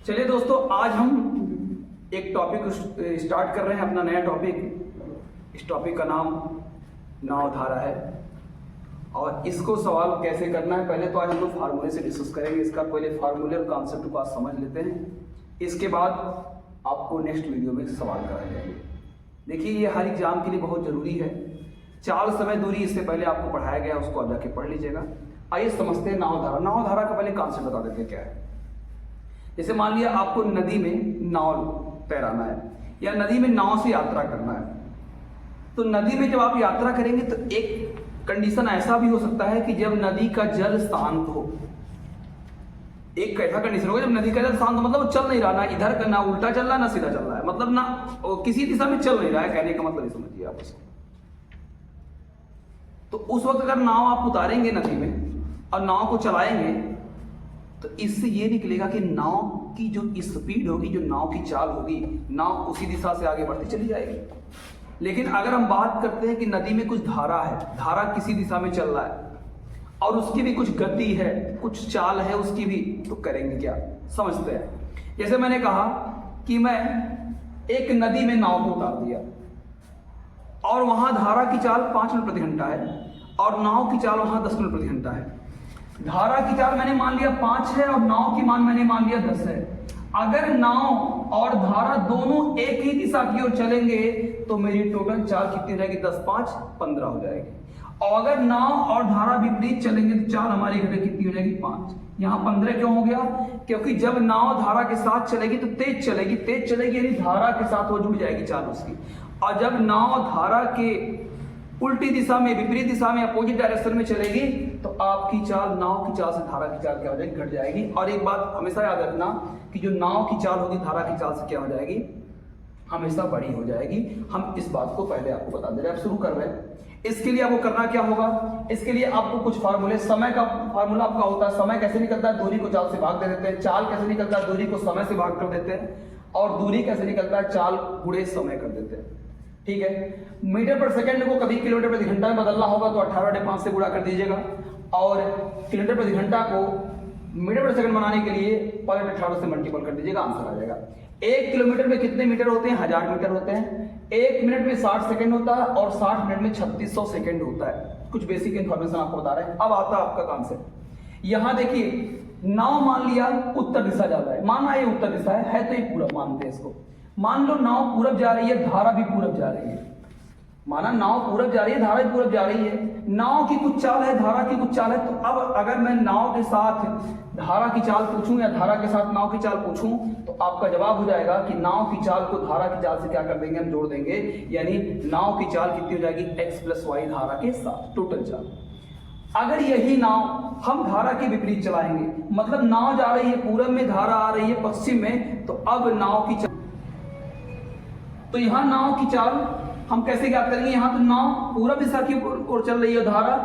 चलिए दोस्तों, आज हम एक टॉपिक स्टार्ट कर रहे हैं, अपना नया टॉपिक। इस टॉपिक का नाम नाव धारा है और इसको सवाल कैसे करना है, पहले तो आज हम लोग फार्मूले से डिस्कस करेंगे। इसका पहले फार्मूले और कॉन्सेप्ट को आज समझ लेते हैं, इसके बाद आपको नेक्स्ट वीडियो में सवाल कराए जाएंगे। देखिए, ये हर एग्जाम के लिए बहुत ज़रूरी है। चाल समय दूरी इससे पहले आपको पढ़ाया गया, उसको आप जाके पढ़ लीजिएगा। आइए समझते हैं नाव धारा। नाव धारा का पहले कॉन्सेप्ट बता देते हैं क्या है। जैसे मान लिया आपको नदी में नाव तैराना है या नदी में नाव से यात्रा करना है, तो नदी में जब आप यात्रा करेंगे तो एक कंडीशन ऐसा भी हो सकता है कि जब नदी का जल शांत हो। एक कैसा कंडीशन होगा जब नदी का जल शांत हो, मतलब वो चल नहीं रहा, ना इधर का ना उल्टा चल रहा है ना सीधा चल रहा है, मतलब ना किसी दिशा में चल नहीं रहा है, कहने का मतलब समझिए आप इसको। तो उस वक्त अगर नाव आप उतारेंगे नदी में और नाव को चलाएंगे तो इससे ये निकलेगा कि नाव की जो स्पीड होगी, जो नाव की चाल होगी, नाव उसी दिशा से आगे बढ़ती चली जाएगी। लेकिन अगर हम बात करते हैं कि नदी में कुछ धारा है, धारा किसी दिशा में चल रहा है और उसकी भी कुछ गति है, कुछ चाल है उसकी भी, तो करेंगे क्या, समझते हैं। जैसे मैंने कहा कि मैं एक नदी में नाव को उतार दिया और वहां धारा की चाल 5 मीटर प्रति घंटा है और नाव की चाल वहां 10 मीटर प्रति घंटा है। धारा की चाल मैंने मान लिया 5 है और नाव की मान मैंने मान लिया 10 है। अगर नाव और धारा दोनों एक ही दिशा की ओर चलेंगे तो मेरी टोटल चाल कितनी हो जाएगी, 10 5 15 हो जाएगी। और अगर नाव और धारा विपरीत चलेंगे तो चाल हमारी घटे कितनी हो जाएगी, 5। यहाँ 15 क्यों हो गया, क्योंकि जब नाव धारा के साथ चलेगी तो तेज चलेगी, तेज चलेगी यानी धारा के साथ वो जुड़ जाएगी चाल उसकी। और जब नाव धारा के उल्टी दिशा में, विपरीत दिशा में, अपोजिट डायरेक्शन में चलेगी तो आपकी चाल, नाव की चाल से धारा की चाल क्या हो जाएगी, घट जाएगी। और एक बात हमेशा याद रखना कि जो नाव की चाल होगी धारा की चाल से क्या हो जाएगी, हमेशा बड़ी हो जाएगी। हम इस बात को पहले आपको बता दे रहे हैं, अब शुरू कर रहे हैं। इसके लिए आपको करना क्या होगा, इसके लिए आपको कुछ फार्मूले, समय का फार्मूला आपका होता है। समय कैसे निकलता है, दूरी को चाल से भाग दे देते हैं। चाल कैसे निकलता है, दूरी को समय से भाग कर देते हैं। और दूरी कैसे निकलता है, चाल गुणे समय कर देते हैं। ठीक है, मीटर पर सेकंड को कभी किलोमीटर प्रति घंटा में बदलना होगा तो 18/5 से गुणा कर दीजिएगा और किलोमीटर प्रति घंटा को मीटर पर सेकंड बनाने के लिए 18 से मल्टीपल कर दीजिएगा, आंसर आ जाएगा। 1 किलोमीटर में कितने मीटर होते हैं, 1000 मीटर होते हैं। 1 मिनट में 60 सेकंड होता है और 60 मिनट में 3600 सेकंड होता है। कुछ बेसिक इंफॉर्मेशन आपको बता रहे हैं। अब आता है आपका कॉन्सेप्ट। यहां देखिए, नाव मान लिया उत्तर दिशा जा रहा है, माना ये उत्तर दिशा है तो ये पूरब मानते हैं इसको। मान लो नाव पूरब जा रही है, धारा भी पूरब जा रही है। माना नाव पूरब जा रही है, धारा भी पूरब जा रही है। नाव की कुछ चाल है, धारा की कुछ चाल है। तो अब अगर मैं नाव के साथ धारा की चाल पूछूं या धारा के साथ नाव की चाल पूछूं तो आपका जवाब हो जाएगा कि नाव की चाल को धारा की चाल से क्या कर देंगे, हम जोड़ देंगे। यानी नाव की चाल कितनी हो जाएगी, x + y धारा के साथ टोटल चाल। अगर यही नाव हम धारा के विपरीत चलाएंगे, मतलब नाव जा रही है पूरब में, धारा आ रही है पश्चिम में, तो अब नाव की चाल, तो यहां नाव की चाल हम कैसे ज्ञात करेंगे। यहां तो नाव पूरब दिशा की ओर चल रही है, धारा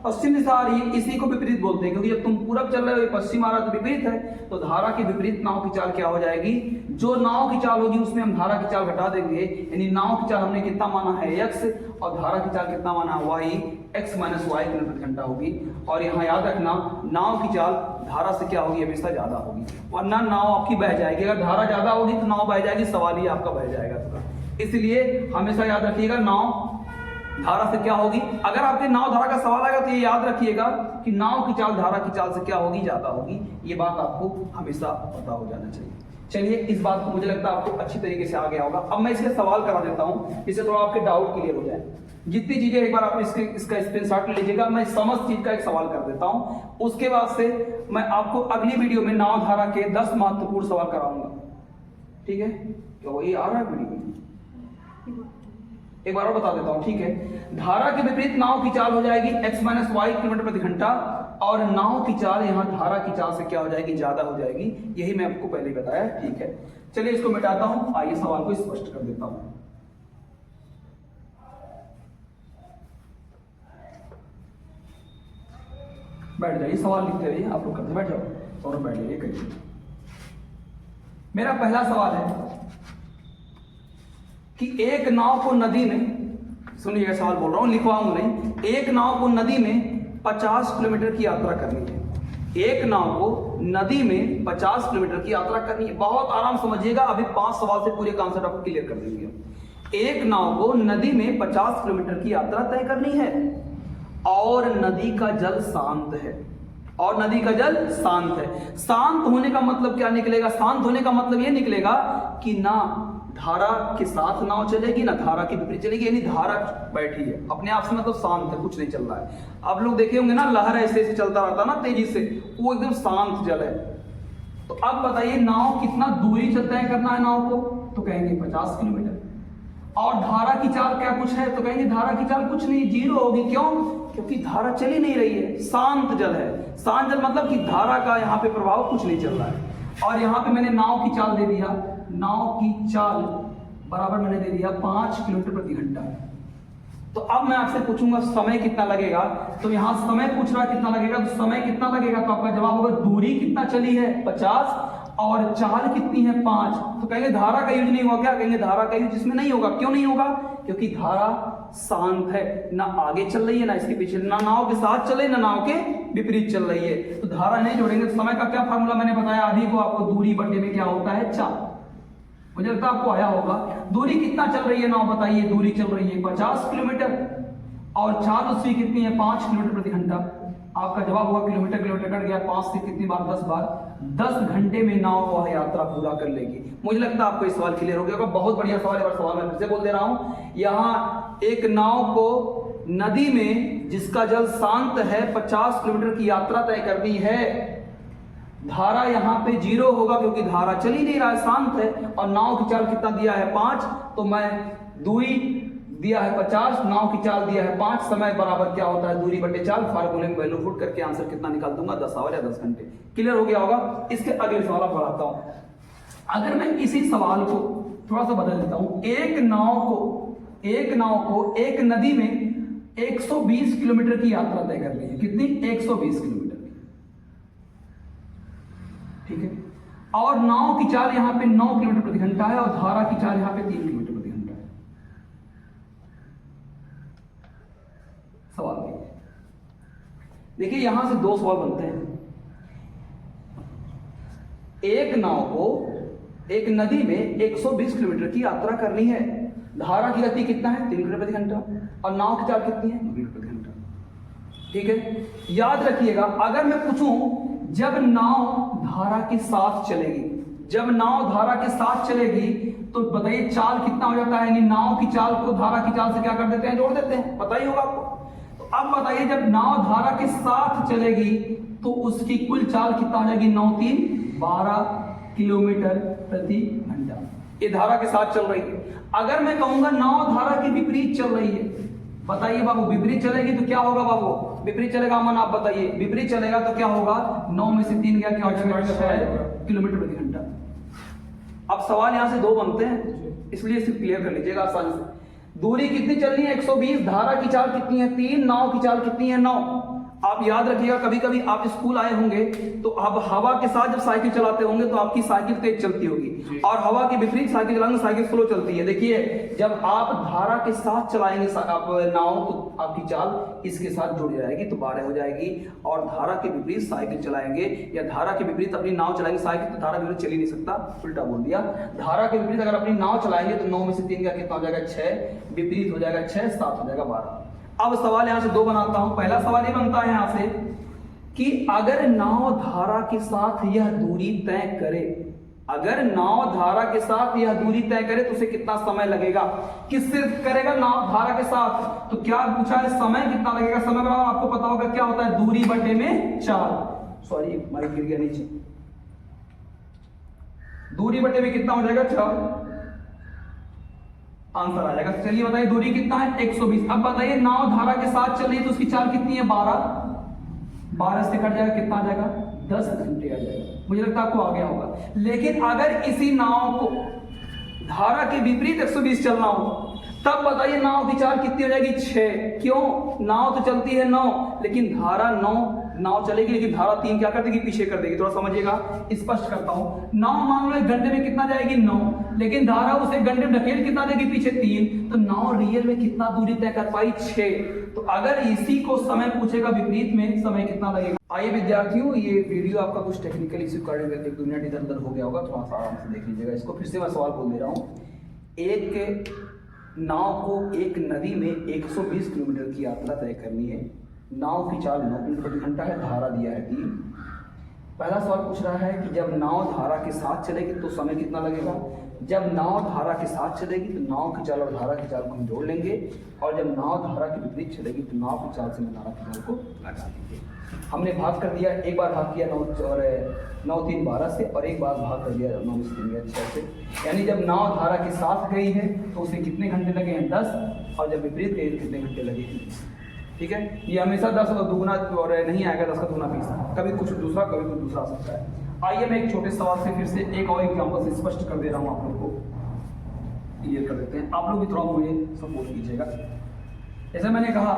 पश्चिम दिशा आ रही है, इसी को विपरीत बोलते हैं, क्योंकि जब तुम पूरब चल रहे हो, पश्चिम आ रहा है तो विपरीत है। तो धारा के विपरीत नाव की चाल क्या हो जाएगी, जो नाव की चाल होगी उसमें हम धारा की चाल घटा देंगे। यानी नाव की चाल हमने कितना माना है, x, और धारा की चाल कितना माना है, y, x - y किलोमीटर प्रति घंटा होगी। और यहाँ याद रखना, नाव की चाल धारा से क्या होगी, हमेशा ज्यादा होगी, वरना नाव आपकी बह जाएगी। अगर धारा ज्यादा होगी तो नाव बह जाएगी, सवाल ही आपका बह जाएगा। इसलिए हमेशा याद रखिएगा, नाव धारा से क्या होगी। अगर आपके नाव धारा का सवाल आएगा तो ये याद रखिएगा कि नाव की चाल धारा की चाल से क्या होगी, ज्यादा होगी। ये बात आपको हमेशा पता हो जाना चाहिए। चलिए, इस बात को मुझे लगता है आपको अच्छी तरीके से आ गया होगा। अब मैं इसके सवाल करा देता हूं, जिससे थोड़ा आपके डाउट क्लियर हो जाए। जितनी चीजें एक बार आप इसका स्क्रीनशॉट ले लीजिएगा। मैं समस्त चीज का एक सवाल कर देता हूं, उसके बाद से मैं आपको अगली वीडियो में नाव धारा के 10 महत्वपूर्ण सवाल कराऊंगा। ठीक है, तो वही आ रहा है वीडियो में, एक बार और बता देता हूं। ठीक है, धारा के विपरीत नाव की चाल हो जाएगी x - y किलोमीटर प्रति घंटा, और नाव की चाल यहां धारा की चाल से क्या हो जाएगी, ज्यादा हो जाएगी। यही मैं आपको पहले बताया। ठीक है, चलिए इसको मिटाता हूं, आइए सवाल को स्पष्ट कर देता हूं। बैठ जाइए, सवाल लिखते रहिए, आप लोग करते बैठ जाओ और बैठ जाइए, करिए। मेरा पहला सवाल है कि एक नाव को नदी में, सुनिएगा सवाल बोल रहा हूं, लिखवाऊंगा नहीं। एक नाव को नदी में 50 किलोमीटर की यात्रा करनी है। एक नाव को नदी में 50 किलोमीटर की यात्रा करनी है। बहुत आराम समझिएगा, अभी 5 सवाल से पूरे कॉन्सेप्ट आपको क्लियर कर देंगे। एक नाव को नदी में 50 किलोमीटर की यात्रा तय करनी है और नदी का जल शांत है, और नदी का जल शांत है। शांत होने का मतलब क्या निकलेगा? शांत होने का मतलब यह निकलेगा कि ना धारा के साथ नाव चलेगी ना धारा के विपरीत चलेगी, यानी धारा बैठी है अपने आप से, मतलब शांत है, कुछ नहीं चल रहा है। आप लोग देखे होंगे ना, लहर ऐसे ऐसे चलता रहता ना तेजी से, वो एकदम शांत जल है। तो अब बताइए नाव कितना दूरी तय करना है नाव को, तो कहेंगे 50 किलोमीटर। और धारा की चाल क्या कुछ है, तो कहेंगे धारा की चाल कुछ नहीं, 0 होगी। क्यों? क्योंकि धारा चल ही नहीं रही है, शांत जल है। शांत जल मतलब कि धारा का यहाँ पे प्रभाव कुछ नहीं चल रहा है। और यहाँ पे मैंने नाव की चाल दे दिया, नाव की चाल बराबर मैंने दे दिया 5 किलोमीटर प्रति घंटा। तो अब मैं आपसे पूछूंगा समय कितना लगेगा, तो यहाँ समय पूछ रहा कितना लगेगा, तो समय कितना लगेगा, तो आपका जवाब होगा दूरी कितना चली है 50 और चाल कितनी है 5। तो कहेंगे धारा का यूज नहीं होगा क्या? कहेंगे धारा का यूज इसमें नहीं होगा। क्यों नहीं होगा? क्योंकि धारा शांत है, ना आगे चल रही है ना इसके पीछे, ना नाव के साथ चले ना नाव के विपरीत चल रही है, तो धारा नहीं जोड़ेंगे। तो समय का क्या फार्मूला मैंने बताया अभी को आपको, दूरी बटे में क्या होता है चाल। मुझे लगता है आपको आया होगा। दूरी कितना चल रही है नाव, बताइए। दूरी चल रही है 50 किलोमीटर और चाल उसकी कितनी है 5 किलोमीटर प्रति घंटा। आपका जवाब होगा किलोमीटर किलोमीटर कट गया, 5 से कितनी बार 10 बार, 10 घंटे में नाव वह यात्रा पूरा कर लेगी। मुझे लगता है आपको इस सवाल क्लियर हो गया होगा। बहुत बढ़िया सवाल है, सवाल मैं फिर से बोल दे रहा हूं। यहाँ एक नाव को नदी में जिसका जल शांत है 50 किलोमीटर की यात्रा तय करनी है। धारा यहाँ पे 0 होगा क्योंकि धारा चल ही नहीं रहा है, शांत है। और नाव की चाल कितना दिया है 5, तो मैं दूरी दिया है 50, नाव की चाल दिया है 5, समय बराबर क्या होता है दूरी बटे चाल, फार्मूले में वैल्यू पुट करके आंसर कितना निकाल दूंगा 10 आवर या 10 घंटे। क्लियर हो गया होगा। इसके अगले सवाल आप बढ़ाता हूं। अगर मैं इसी सवाल को थोड़ा सा बदल देता हूं, एक नाव को एक नदी में 120 किलोमीटर की यात्रा तय करनी है। कितनी? 120 किलोमीटर, ठीक है। और नाव की चाल यहां पे 9 किलोमीटर प्रति घंटा है और धारा की चाल यहां पे 3 किलोमीटर प्रति घंटा है। सवाल देखिए, यहां से 2 सवाल बनते हैं। एक नाव को एक नदी में 120 किलोमीटर की यात्रा करनी है, धारा की गति कितना है 3 किलोमीटर प्रति घंटा और नाव की चाल कितनी है 9 किलोमीटर प्रति घंटा। ठीक है, याद रखिएगा। अगर मैं पूछूं जब नाव धारा के साथ चलेगी, जब नाव धारा के साथ चलेगी तो बताइए चाल कितना हो जाता है, यानी नाव की चाल को धारा की चाल से क्या कर देते हैं, जोड़ देते हैं, पता ही होगा आपको। तो अब बताइए जब नाव धारा के साथ चलेगी तो उसकी कुल चाल कितना हो जाएगी, 9 3 12 किलोमीटर प्रति घंटा। ये धारा के साथ चल रही है। अगर मैं कहूंगा नाव धारा के विपरीत चल रही है, बताइए बाबू विपरीत चलेगी तो क्या होगा बाबू, विपरीत चलेगा अमन आप बताइए, विपरीत चलेगा तो क्या होगा, 9 में से 3 गया, क्या हो जाएगा 6 किलोमीटर प्रति घंटा। अब सवाल यहां से 2 बनते हैं, इसलिए सिर्फ क्लियर कर लीजिएगा आसानी से। दूरी कितनी चलनी है 120, धारा की चाल कितनी है 3, नाव की चाल कितनी है 9। आप याद रखिएगा, कभी कभी आप स्कूल आए होंगे तो अब हवा के साथ जब साइकिल चलाते होंगे तो आपकी साइकिल तेज चलती होगी और हवा के विपरीत साइकिल चलाएंगे, साइकिल स्लो चलती है। देखिए जब आप धारा के साथ चलाएंगे आप नाव तो आपकी चाल इसके साथ जुड़ जाएगी तो 12 हो जाएगी, और धारा के विपरीत साइकिल चलाएंगे या धारा के विपरीत अपनी नाव चलाएंगे, साइकिल तो धारा के विपरीत चल ही नहीं सकता, उल्टा बोल दिया। धारा के विपरीत अगर अपनी नाव चलाएंगे तो 9 में से 3 का कितना हो जाएगा 6, विपरीत हो जाएगा 6, 7 हो जाएगा 12। अब सवाल यहां से 2 बनाता हूं। पहला सवाल ये बनता है यहां से कि अगर नाव धारा के साथ यह दूरी तय करे, अगर नाव धारा के साथ यह दूरी तय करे तो उसे कितना समय लगेगा, किससे करेगा, नाव धारा के साथ। तो क्या पूछा है, समय कितना लगेगा, समय बराबर आपको पता होगा क्या होता है, दूरी बटे में चाल। सॉरी हमारी गिर गया नीचे, दूरी बटे में कितना हो जाएगा 6, आंसर आ जाएगा। चलिए बताइए दूरी कितना है 120। अब बताइए नाव धारा के साथ चल रही है तो उसकी चाल कितनी है 12, 12 से कट जाएगा कितना आ जाएगा 10 घंटे आ जाएगा। मुझे लगता है आपको आ गया होगा। लेकिन अगर इसी नाव को धारा के विपरीत 120 चलना हो तब बताइए नाव की चाल कितनी हो जाएगी 6। क्यों, नाव तो चलती है 9 लेकिन धारा 9, नाव चलेगी लेकिन धारा 3 क्या कर देगी, पीछे कर देगी। थोड़ा समझिएगा, स्पष्ट करता हूं। नाव मान लो 1 घंटे में कितना जाएगी 9, लेकिन धारा उसे 1 घंटे में ढकेल कितना देगी पीछे 3, तो नाव रियल में कितना दूरी तय कर पाई 6। तो अगर इसी को समय पूछेगा विपरीत में, समय कितना लगेगा। आइए विद्यार्थियों, ये वीडियो आपका कुछ टेक्निकल इश्यू कारण एक 2 मिनट इधर उधर हो गया होगा, थोड़ा सा आराम से देख लीजिएगा इसको। फिर से मैं सवाल बोल दे रहा हूँ। एक नाव को एक नदी में 120 किलोमीटर की यात्रा तय करनी है। नाव की चाल 9 किलोमीटर प्रति घंटा है, धारा दिया है 3। पहला सवाल पूछ रहा है कि जब नाव धारा के साथ चलेगी तो समय कितना लगेगा। जब नाव धारा के साथ चलेगी तो नाव की चाल और धारा की चाल को हम जोड़ लेंगे, और जब नाव धारा के विपरीत चलेगी तो नाव की चाल से धारा की चाल को घटा देंगे। हमने भाग कर दिया, एक बार भाग किया 9 3 12 से, और एक बार भाग कर दिया 9 6 से। यानी जब नाव धारा के साथ गई है तो उसे कितने घंटे लगे हैं 10, और जब विपरीत गई तो कितने घंटे लगे हैं 20। ठीक है, ये हमेशा 10 और दुगुना और नहीं आएगा, 10 का दुगुना 20, कभी कुछ दूसरा कभी कुछ दूसरा आ सकता है। आइए मैं एक छोटे सवाल से फिर से एक और एग्जाम्पल से स्पष्ट कर दे रहा हूँ, आप लोग को क्लियर कर देते हैं। आप लोग भी थोड़ा मुझे सपोर्ट कीजिएगा। जैसे मैंने कहा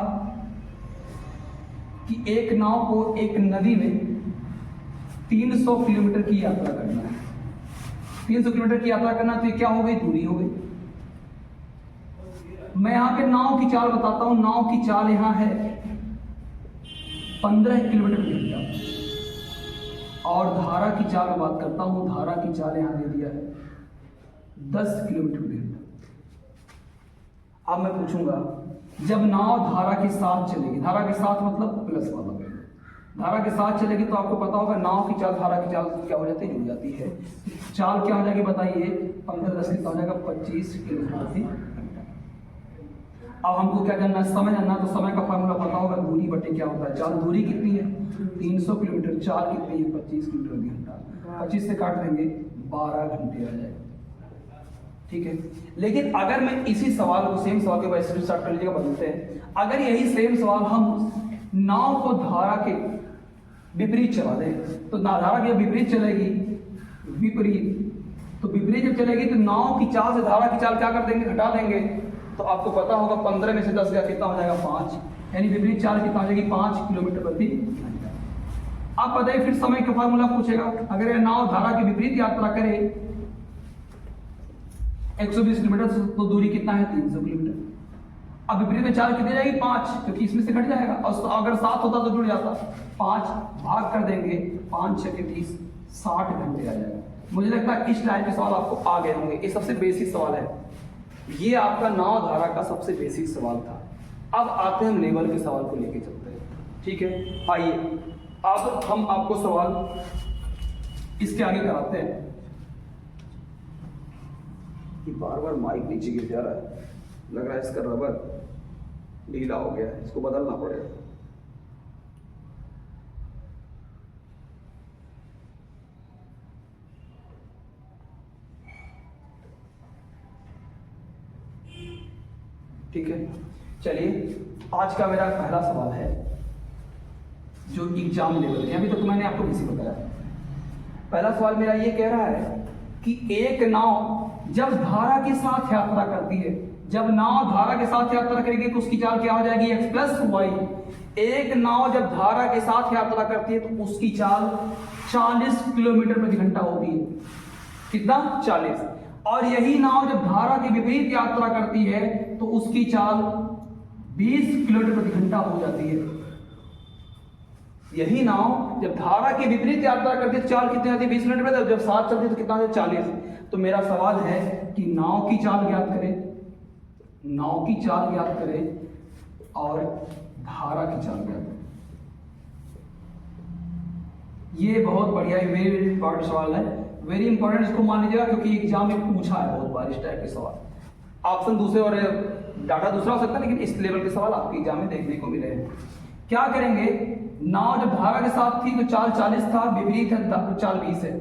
कि एक नाव को एक नदी में 300 किलोमीटर की यात्रा करना है। 300 किलोमीटर की यात्रा करना, तो ये क्या हो गई, दूरी हो गई। मैं यहाँ पे नाव की चाल बताता हूँ। नाव की चाल यहाँ है 15 किलोमीटर प्रति घंटा, और धारा की चाल में बात करता हूँ। धारा की चाल यहाँ दे दिया है 10 किलोमीटर प्रति घंटा। अब मैं पूछूंगा, जब नाव धारा के साथ चलेगी, धारा के साथ मतलब प्लस वाला, धारा के साथ चलेगी तो आपको पता होगा नाव की चाल धारा की चाल क्या हो जाती है, जुड़ जाती है। चाल क्या हो जाएगी बताइए, 15 10 कितना हो जाएगा, 25 किलोमीटर प्रति घंटा। अब हमको क्या जानना है, समय जानना। तो समय का फार्मूला पता होगा, दूरी बटे क्या होता है चाल। दूरी कितनी है 300 किलोमीटर, चाल कितनी है 25 किलोमीटर प्रति घंटा। 25 से काट देंगे 12 घंटे आ जाएगा। ठीक है, लेकिन अगर मैं इसी सवाल को, सेम सवाल के बाद स्टार्ट कर लीजिएगा, बदलते हैं। अगर यही सेम सवाल हम नाव को धारा के विपरीत चला दें, तो धारा के विपरीत चलेगी, विपरीत, तो विपरीत जब चलेगी तो नाव की चाल से धारा की चाल क्या कर देंगे, घटा देंगे। तो आपको पता होगा 15 में से 10 गया, कितना हो जाएगा 5, यानी विपरीत चाल कितना हो जाएगी 5 किलोमीटर प्रति घंटा। आप बताइए फिर समय का फार्मूला पूछेगा। अगर यह नाव धारा के विपरीत यात्रा करे 120 किलोमीटर, तो दूरी कितना है 300 किलोमीटर। अब विपरीत में चाल कितनी जाएगी 5, क्योंकि इसमें से घट जाएगा, और अगर 7 होता तो जुड़ जाता। 5 भाग कर देंगे, 5 6 30, 60 घंटे आ जाएगा। मुझे लगता है इस टाइप के सवाल आपको आ गए होंगे। ये सबसे बेसिक सवाल है, ये आपका नाव धारा का सबसे बेसिक सवाल था। अब आते हैं हम लेवल के सवाल को लेके चलते हैं। ठीक है, आइए अब हम आपको सवाल इसके आगे कराते हैं। बार बार माइक नीचे गिर जा रहा है, लग रहा है इसका रबर ढीला हो गया है, इसको बदलना पड़ेगा। ठीक है, चलिए आज का मेरा पहला सवाल है जो एग्जाम लेवल है। अभी तक तो मैंने आपको किसी बताया। पहला सवाल मेरा ये कह रहा है कि एक नाव जब धारा के साथ यात्रा करती है, जब नाव धारा के साथ यात्रा करेगी तो उसकी चाल क्या हो जाएगी, x प्लस वाई। एक नाव जब धारा के साथ यात्रा करती है तो उसकी चाल 40 किलोमीटर प्रति घंटा होती है। कितना, 40। और यही नाव जब धारा के विपरीत यात्रा करती है तो उसकी चाल 20 किलोमीटर प्रति घंटा हो जाती है। यही नाव जब धारा के विपरीत यात्रा करती है तो चाल कितनी आती है, 20 किलोमीटर प्रति, जब साथ चलती है तो कितना है, 40। तो मेरा सवाल है कि नाव की चाल ज्ञात करें, नाव की चाल ज्ञात करें और धारा की चाल ज्ञात करें। ये बहुत बढ़िया, वेरी वेरी इंपॉर्टेंट सवाल है, वेरी इंपॉर्टेंट। इसको मान लीजिएगा क्योंकि एग्जाम में पूछा है बहुत बार इस टाइप के सवाल। ऑप्शन दूसरे और डाटा दूसरा हो सकता है, लेकिन इस लेवल के सवाल आपके एग्जाम में देखने को मिले हैं। क्या करेंगे, नाव जब धारा के साथ थी तो चाल 40 था, विपरीत है चाल 20 है।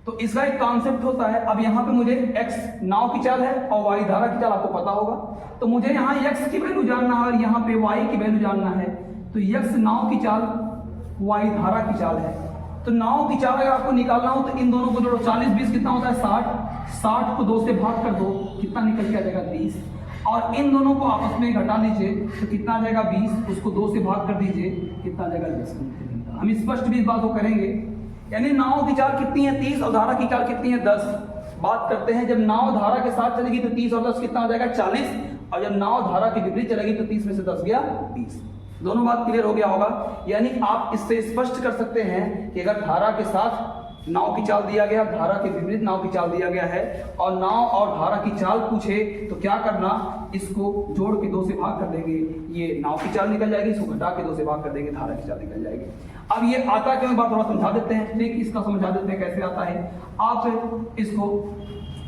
तो इसका एक कॉन्सेप्ट होता है। अब यहाँ पे मुझे x नाव की चाल है और y धारा की चाल, आपको पता होगा। तो मुझे यहाँ x की वैल्यू जानना है और यहाँ पे y की वैल्यू जानना है। तो x नाव की चाल, y धारा की चाल है। तो नाव की चाल अगर आपको निकालना हो तो इन दोनों को जोड़ो, 40 20 कितना होता है 60, 60 को 2 से भाग कर दो, कितना निकल के आ जाएगा 30। और इन दोनों को आपस में घटा लीजिए तो कितना आ जाएगा 20, उसको 2 से भाग कर दीजिए, कितना आ जाएगा 10 मिनट। हम स्पष्ट भी इस बात को करेंगे, यानी नाव की चाल कितनी है 30 और धारा की चाल कितनी है 10। बात करते हैं, जब नाव धारा के साथ चलेगी तो 30 और 10 कितना हो जाएगा 40, और जब नाव धारा के विपरीत चलेगी तो 30 में से 10 गया 20। दोनों बात क्लियर हो गया होगा। यानी आप इससे स्पष्ट कर सकते हैं कि अगर धारा के साथ नाव की चाल दिया गया, धारा के विपरीत नाव की चाल दिया गया है और नाव और धारा की चाल पूछे तो क्या करना, इसको जोड़ के 2 से भाग कर देंगे, ये नाव की चाल निकल जाएगी, इसको घटा के 2 से भाग कर देंगे, धारा की चाल निकल जाएगी। अब ये आता क्यों, बात थोड़ा समझा देते हैं, ट्रिक इसका समझा देते हैं कैसे आता है। आप इसको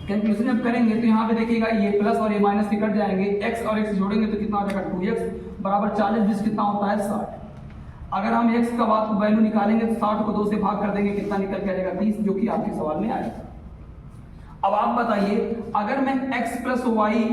कैलकुलेशन जब करेंगे तो यहाँ पे देखिएगा ये प्लस और ये माइनस के कट जाएंगे, x और x जोड़ेंगे तो कितना हो जाएगा 2x बराबर 40 20 कितना होता है 60। अगर हम x का बात वैल्यू निकालेंगे तो 60 को 2 से भाग कर देंगे, कितना निकल के आएगा 30, जो कि आपके सवाल में आएगा। अब आप बताइए अगर मैं x प्लस वाई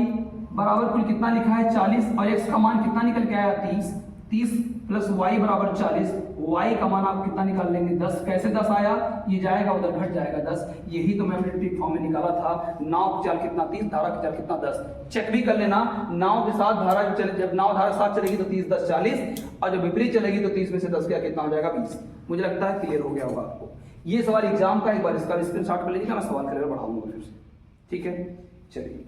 बराबर कुल कितना लिखा है 40 और x का मान कितना निकल के आया 30, 30 प्लस वाई बराबर 40, y का मान आप कितना निकाल लेंगे 10। कैसे 10 आया, ये जाएगा उधर घट जाएगा 10। यही तो मैंने ट्रिक फॉर्म में निकाला था, नाव की चाल कितना 30, धारा की चाल कितना 10। चेक भी कर लेना, नाव के साथ धारा चले, जब नाव धारा के साथ चलेगी तो 30 10 40 और जब विपरीत चलेगी तो 30 में से 10 गया कितना हो जाएगा 20। मुझे लगता है क्लियर हो गया होगा आपको। ये सवाल एग्जाम का, एक बार इसका स्क्रीनशॉट कर लीजिएगा, मैं सवाल क्लियर बढ़ाऊंगा फिर से, ठीक है। चलिए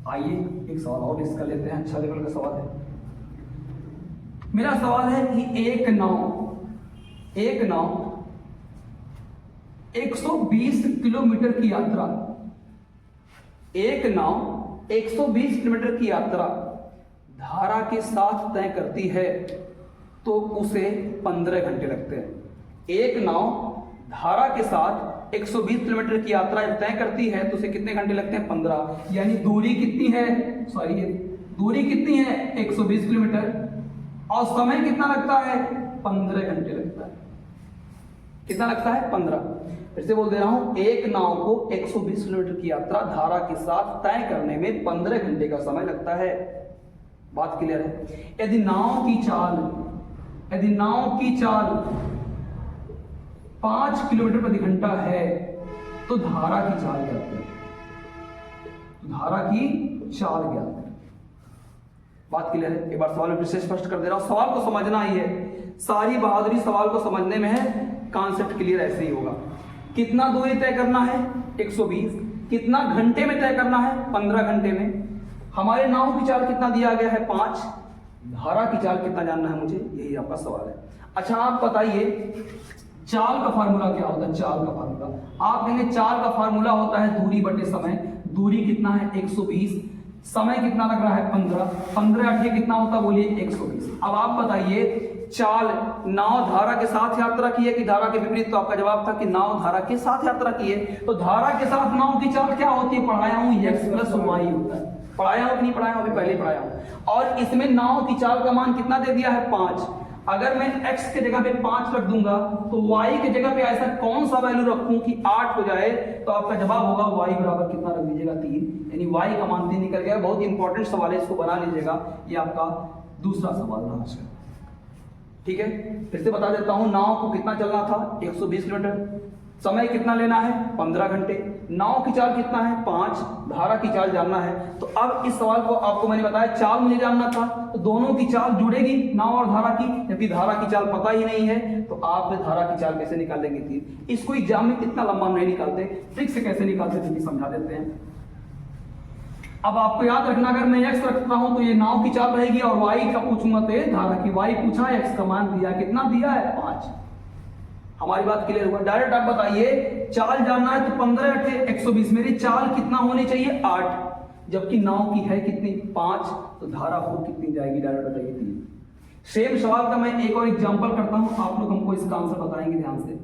आइए एक सवाल और इसका लेते हैं, अच्छा लेवल का सवाल है। मेरा सवाल है कि एक नाव 120 किलोमीटर की यात्रा, एक नाव 120 किलोमीटर की यात्रा धारा के साथ तय करती है तो उसे 15 घंटे लगते हैं। एक नाव धारा के साथ 120 किलोमीटर की यात्रा जब तय करती है तो उसे कितने घंटे लगते हैं 15। यानी दूरी कितनी है, दूरी कितनी है 120 किलोमीटर और समय कितना लगता है 15 घंटे लगता है। कितना लगता है 15। फिर से बोल दे रहा हूं, एक नाव को 120 किलोमीटर की यात्रा धारा के साथ तय करने में 15 घंटे का समय लगता है। बात क्लियर है। यदि नाव की चाल 5 किलोमीटर प्रति घंटा है तो धारा की चाल ज्ञात है, बात क्लियर है। एक बार सवाल फिर से स्पष्ट कर दे रहा हूं, सवाल को समझना ही है, सारी बहादुरी सवाल को समझने में है, कॉन्सेप्ट क्लियर ऐसे ही होगा। कितना दूरी तय करना है 120, कितना घंटे में तय करना है 15 घंटे में। हमारे नाव की चाल कितना दिया गया है 5, धारा की चाल कितना जानना है मुझे, यही आपका सवाल है। अच्छा आप बताइए चाल का फार्मूला क्या होता है, चाल का फार्मूला आप कहेंगे चाल का फार्मूला होता है दूरी बटे समय। दूरी कितना है 120, समय कितना लग रहा है 15, 15 8 कितना होता है बोलिए 120। अब आप बताइए चाल नाव धारा के साथ यात्रा की है कि धारा के विपरीत, तो आपका जवाब था कि नाव धारा के साथ यात्रा की है। तो धारा के साथ नाव की चाल क्या होती है, पढ़ाया हूं x प्लस वाई होता है। पढ़ाया हूं कि नहीं पढ़ाया हूं, अभी पहले ही पढ़ाया हूं। और इसमें नाव की चाल का मान कितना दे दिया है 5। अगर मैं x के जगह पे 5 रख दूंगा तो y के जगह पे ऐसा कौन सा वैल्यू रखूं कि 8 हो जाए, तो आपका जवाब होगा y बराबर कितना रख दीजिएगा 3, यानी y का मान 3 निकल गया। बहुत इंपॉर्टेंट सवाल है, इसको बना लीजिएगा, ये आपका दूसरा सवाल रहा आज का, ठीक है। फिर से बता देता हूं, नाव को कितना चलना था 120 किलोमीटर, समय कितना लेना है 15 घंटे, नाव की चाल कितना है 5, धारा की चाल जानना है। तो अब इस सवाल को आपको मैंने बताया चाल मुझे जानना था, तो दोनों की चाल जुड़ेगी नाव और धारा की, जबकि धारा की चाल पता ही नहीं है तो आप धारा की चाल कैसे निकाल लेंगे 3। इसको एग्जाम में इतना लंबा नहीं निकालते, ट्रिक से कैसे निकालते थे समझा देते हैं। अब आपको याद रखना, अगर मैं x रखता हूं तो ये नाव की चाल रहेगी और y का पूछूंगा तो ये धारा की। y पूछा, x का मान दिया, कितना दिया है 5। हमारी बात क्लियर हुआ। डायरेक्ट आप बताइए चाल जानना है तो 15 8 120, मेरी चाल कितना होनी चाहिए 8, जबकि नाव की है कितनी 5, तो धारा हो कितनी जाएगी डायरेक्ट बताइए 3। सेम सवाल का मैं एक और एग्जांपल करता हूं, आप लोग हमको इसका आंसर बताएंगे ध्यान से।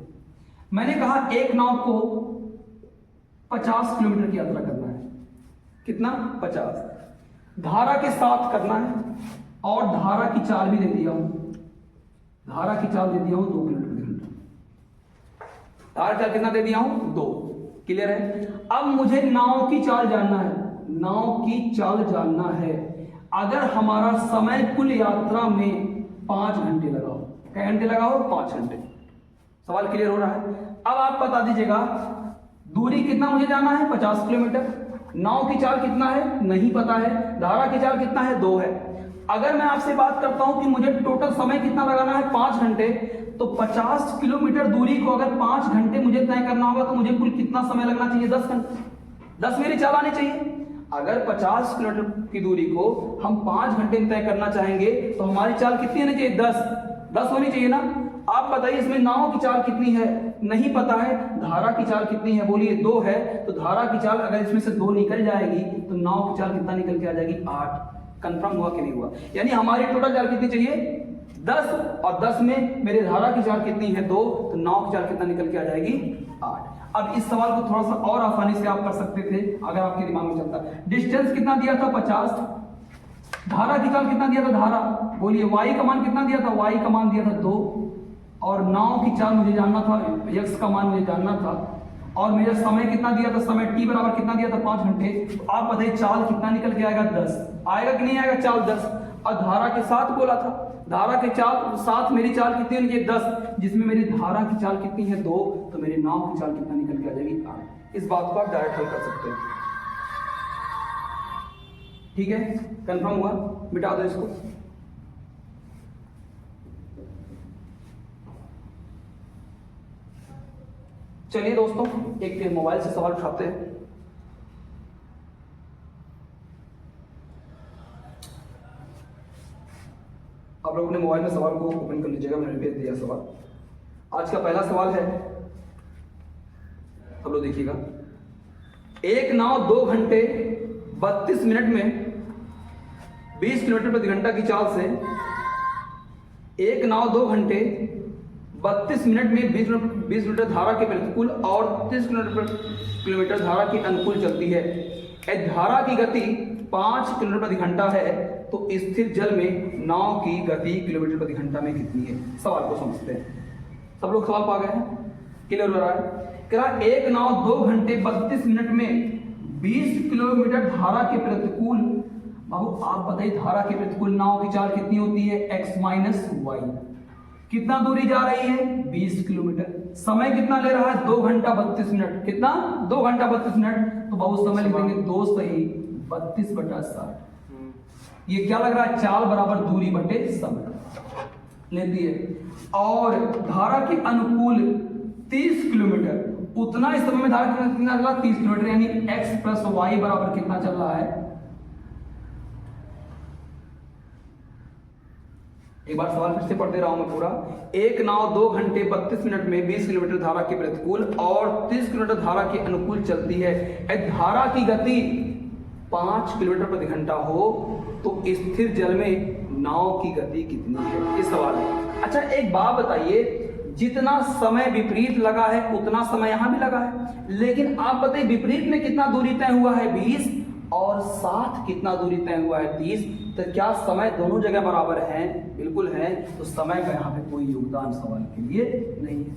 मैंने कहा एक नाव को 50 किलोमीटर की यात्रा करना है, कितना 50, धारा के साथ करना है और धारा की चाल भी दे दिया हूं, धारा की चाल दे दिया हूं 2 किलोमीटर प्रति घंटा, धारा चाल कितना दे दिया हूं 2। क्लियर है। अब मुझे नाव की चाल जानना है, नाव की चाल जानना है। अगर हमारा समय कुल यात्रा में 5 घंटे लगाओ, क्या घंटे लगाओ 5 घंटे। सवाल क्लियर हो रहा है। अब आप बता दीजिएगा दूरी कितना मुझे जाना है 50 किलोमीटर, नाव की चाल कितना है नहीं पता है, धारा की चाल कितना है 2 है। अगर मैं आपसे बात करता हूं कि मुझे टोटल समय कितना लगाना है 5 घंटे, तो 50 किलोमीटर दूरी को अगर 5 घंटे मुझे तय करना होगा तो मुझे कुल कितना समय लगना चाहिए 10 घंटे। 10 मेरी चाल आनी चाहिए। अगर 50 किलोमीटर की दूरी को हम 5 घंटे में तय करना चाहेंगे तो हमारी चाल कितनी होनी चाहिए? 10 होनी चाहिए ना। आप बताइए इसमें नाव की चाल कितनी है? नहीं पता है। धारा की चाल कितनी है? बोलिए 2 है। तो धारा की चाल अगर इसमें से 2 निकल जाएगी तो नाव की चाल कितना निकल के आ जाएगी? 8। कंफर्म हुआ कि नहीं हुआ? यानी हमारी टोटल चाल कितनी चाहिए? 10, और 10 में मेरे धारा की चाल कितनी है? 2, तो नाव की चाल कितना निकल के आ जाएगी? 8। अब इस सवाल को थोड़ा सा और आसानी से आप कर सकते थे अगर आपके दिमाग में चलता। डिस्टेंस कितना दिया था? 50। धारा की चाल कितना दिया था? धारा बोलिए वाई का मान कितना दिया था? वाई का मान दिया था 2, और नाव की चाल मुझे जानना था, एक्स का मान मुझे जानना था, और मेरा समय कितना दिया था? समय टी बराबर कितना दिया था? 5 घंटे। तो आप बताइए चाल कितना निकल के आएगा? 10 आएगा कि नहीं आएगा? चाल 10। और धारा के साथ बोला था, धारा के चाल साथ मेरी चाल कितनी होनी चाहिए? 10, जिसमें मेरी धारा की चाल कितनी है? 2, तो मेरी नाव की चाल कितना निकल के आ जाएगी? 8। इस बात को आप डायरेक्ट हल कर सकते हैं। ठीक है, कंफर्म हुआ? मिटा दो इसको। चलिए दोस्तों, एक मोबाइल से सवाल उठाते हैं। आप लोग अपने मोबाइल में सवाल को ओपन कर लीजिएगा, मैंने भेज दिया सवाल। आज का पहला सवाल है, आप लोग देखिएगा। एक नाव 2 घंटे 32 मिनट में 20 किलोमीटर प्रति घंटा की चाल से, एक नाव 2 घंटे 32 मिनट में 20 किलोमीटर धारा के प्रतिकूल और 30 किलोमीटर धारा के अनुकूल चलती है। धारा की गति 5 किलोमीटर प्रति घंटा है, तो स्थिर जल में नाव की गति किलोमीटर प्रति घंटा में कितनी है? सवाल को समझते हैं। सब लोग सवाल पा गए हैं? क्लियर हो रहा है? क्या एक नाव 2 घंटे 32 मिनट में 20 किलोमीटर धारा के प्रतिकूल, बाबू आप बताइए धारा के प्रतिकूल नाव की चाल कितनी होती है? x minus Y. कितना दूरी जा रही है? 20 किलोमीटर। समय कितना ले रहा है? 2 घंटा 32 मिनट। कितना? 2 घंटा 32 मिनट। तो बहुत समय लिख देंगे 2 सही 32/60। ये क्या लग रहा है? चाल बराबर दूरी बटे समय लेती है। और धारा के अनुकूल 30 किलोमीटर, उतना इस समय में धारा कितना चला? 30 किलोमीटर, यानी x प्लस वाई बराबर कितना चल रहा है? एक बार सवाल फिर से पढ़ दे रहा हूं मैं पूरा। एक नाव 2 घंटे 32 मिनट में 20 किलोमीटर धारा के प्रतिकूल और 30 किलोमीटर धारा के अनुकूल चलती है। धारा की गति 5 किलोमीटर प्रति घंटा हो तो स्थिर जल में नाव की गति कितनी है? इस सवाल में। अच्छा एक बात बताइए, जितना समय विपरीत लगा है उतना समय यहां भी लगा है, लेकिन आप बताइए विपरीत में कितना दूरी तय हुआ है? 20, और साथ कितना दूरी तय हुआ है? 30। तो क्या समय दोनों जगह बराबर हैं? बिल्कुल है। तो समय का यहाँ पे कोई योगदान सवाल के लिए नहीं है।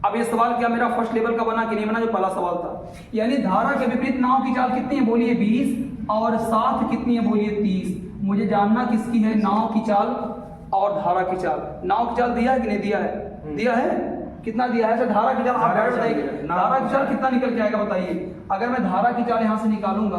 अब ये सवाल क्या मेरा फर्स्ट लेवल का बना कि नहीं बना, जो पहला सवाल था? यानी धारा के विपरीत नाव की चाल कितनी है? बोलिए 20, और साथ कितनी है? बोलिए 30। मुझे जानना किसकी है? नाव की चाल और धारा की चाल। नाव की चाल दिया है कि नहीं दिया है? दिया है। कितना दिया है? धारा की चाल आप बताइए, धारा की चाल कितना निकल के आएगा बताइए? अगर मैं धारा की चाल यहाँ से निकालूंगा,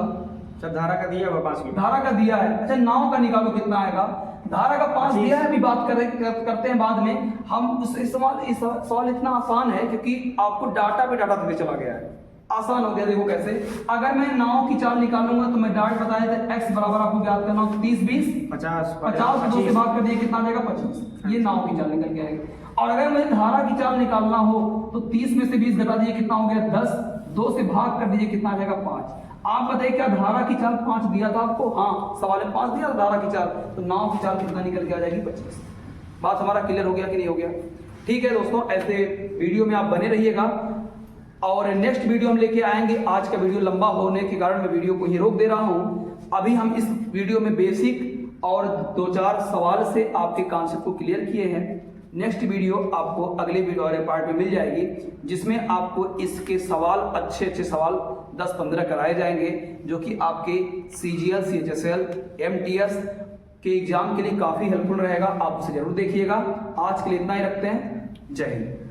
धारा का दिया है 5 किलोमीटर। धारा का दिया है। अच्छा नाव का निकालो कितना आएगा? धारा का 5 दिया है, अभी बात करते हैं बाद में। हम इस सवाल इतना आसान है क्योंकि आपको डाटा पे डाटा देते चला गया है, आसान हो गया। देखो कैसे, अगर मैं नाव की चाल निकालूंगा तो मैं डायरेक्ट बताया था x बराबर आपको याद करना हो 30 20 50 2 से भाग कर दिए कितना आ जाएगा? 25। ये नाव की चाल निकल के आएगी। और अगर मुझे धारा की चाल निकालना हो तो 30 में से 20 घटा दीजिए कितना हो गया? 10। 2 से भाग कर दीजिए कितना आ जाएगा? 5। आप बताइए क्या धारा की चाल 5 दिया था आपको? हाँ, सवाल में 5 दिया था धारा की चाल, तो नाव की चाल कितना निकल के आ जाएगी? 25। बात हमारा क्लियर हो गया कि नहीं हो गया? ठीक है दोस्तों, ऐसे वीडियो में आप बने रहिएगा और नेक्स्ट वीडियो हम लेके आएंगे। आज का वीडियो लंबा होने के कारण मैं वीडियो को ही रोक दे रहा हूं। अभी हम इस वीडियो में बेसिक और 2-4 सवाल से आपके कॉन्सेप्ट को क्लियर किए हैं। नेक्स्ट वीडियो आपको अगले वीडियो वाले पार्ट में मिल जाएगी, जिसमें आपको इसके सवाल अच्छे सवाल 10-15 कराए जाएंगे, जो कि आपके CGL, CHSL, MTS के एग्जाम के लिए काफी हेल्पफुल रहेगा। आप उसे जरूर देखिएगा। आज के लिए इतना ही रखते हैं। जय हिंद।